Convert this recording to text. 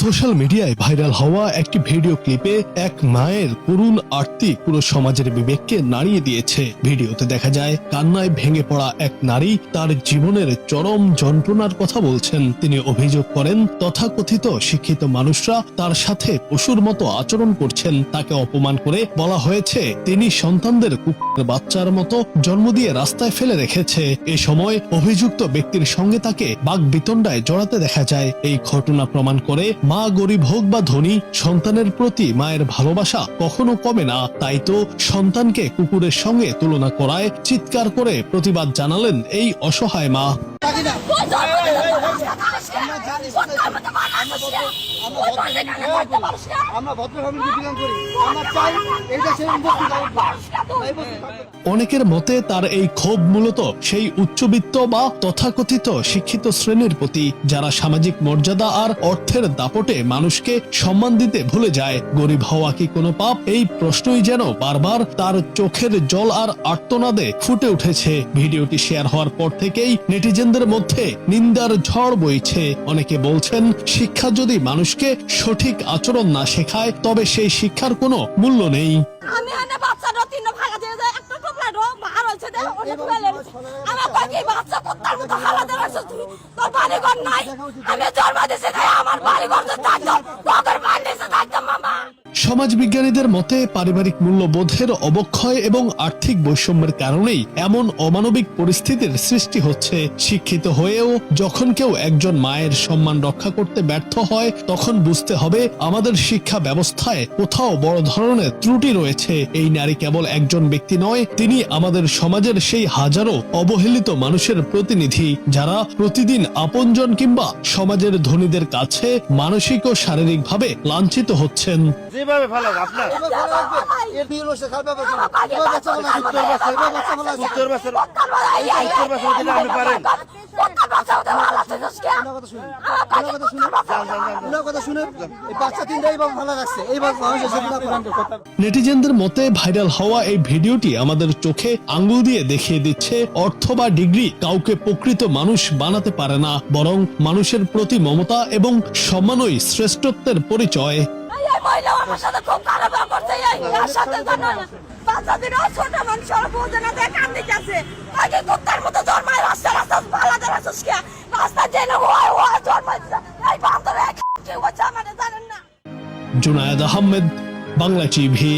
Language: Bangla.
সোশ্যাল মিডিয়ায় ভাইরাল হওয়া একটি ভিডিও ক্লিপে এক মায়ের করুণ আরতি পুরো সমাজের বিবেককে নাড়িয়ে দিয়েছে। ভিডিওতে দেখা যায় কান্নায় ভেঙে পড়া এক নারী তার জীবনের চরম যন্ত্রণার কথা বলছেন। তিনি অভিযোগ করেন তথাকথিত শিক্ষিত মানুষরা তার সাথে পশুর মতো আচরণ করছেন। তাকে অপমান করে বলা হয়েছে তিনি সন্তানদের কুকুরের বাচ্চার মতো জন্ম দিয়ে রাস্তায় ফেলে রেখেছে। এ সময় অভিযুক্ত ব্যক্তির সঙ্গে তাকে বাকবিতণ্ডায় জড়াতে দেখা যায়। এই ঘটনা প্রমাণ করে মা গরিব হোক বা ধনী, সন্তানের প্রতি মায়ের ভালোবাসা কখনো কমে না। তাই তো সন্তানকে কুকুরের সঙ্গে তুলনা করায় চিৎকার করে প্রতিবাদ জানালেন এই অসহায় মা। অনেকের মতে তার এই ক্ষোভ মূলত সেই উচ্চবিত্ত বা তথাকথিত শিক্ষিত শ্রেণীর প্রতি, যারা সামাজিক মর্যাদা আর অর্থের দাপটে মানুষকে সম্মান দিতে ভুলে যায়। গরিব হওয়া কি কোনো পাপ? এই প্রশ্নই যেন বারবার তার চোখের জল আর আর্তনাদে ফুটে উঠেছে। ভিডিওটি শেয়ার হওয়ার পর থেকেই নেটিজেনদের মধ্যে নিন্দার ঝড় বইছে। অনেকে বলছেন শিক্ষা যদি মানুষকে সঠিক আচরণ না শেখায় তবে সেই শিক্ষার কোনো মূল্য নেই। আমি আনে বাচ্চাটা তিন ভাগা দিয়ে যায়, একটা টুকরা ভার হইছে দে অনেক ফেলে আমার বাকি বাচ্চা কুত্তার মতো হালা দেওয়াছে। তুই তোর বাড়ি ঘর নাই, আমি জন্ম দিয়েছি তাই আমার বাড়ি ঘর তো থাকতো, তোর বাড়ি দিয়েছে থাকতো মামা। সমাজবিজ্ঞানীদের মতে পারিবারিক মূল্যবোধের অবক্ষয় এবং আর্থিক বৈষম্যের কারণেই এমন অমানবিক পরিস্থিতির সৃষ্টি হচ্ছে। শিক্ষিত হয়েও যখন কেউ একজন মায়ের সম্মান রক্ষা করতে ব্যর্থ হয় তখন বুঝতে হবে আমাদের শিক্ষা ব্যবস্থায় কোথাও বড় ধরনের ত্রুটি রয়েছে। এই নারী কেবল একজন ব্যক্তি নয়, তিনি আমাদের সমাজের সেই হাজারো অবহেলিত মানুষের প্রতিনিধি, যারা প্রতিদিন আপনজন কিংবা সমাজের ধনীদের কাছে মানসিক ও শারীরিকভাবে লাঞ্ছিত হচ্ছেন। যেভাবে ভালো আপনার নেটিজেনদের মতে ভাইরাল হওয়া এই ভিডিওটি আমাদের চোখে আঙ্গুল দিয়ে দেখিয়ে দিচ্ছে অর্থ বা ডিগ্রি কাউকে প্রকৃত মানুষ বানাতে পারে না, বরং মানুষের প্রতি মমতা এবং সম্মানই শ্রেষ্ঠত্বের পরিচয়। আমার সাথে খুব খারাপ করছে, এর সাথে বাচ্চাদেরও ছোট মানুষের বোঝে না, দেখ কান্দি গেছে আগে কুত্তার মতো জন্মায় রাস্তা রাস্তা ভালো রাস্তা রাস্তা জেনে জন্মাইছে। এই বান্ধব জানেন না। জুনায়েদ আহমেদ, বাংলা টিভি।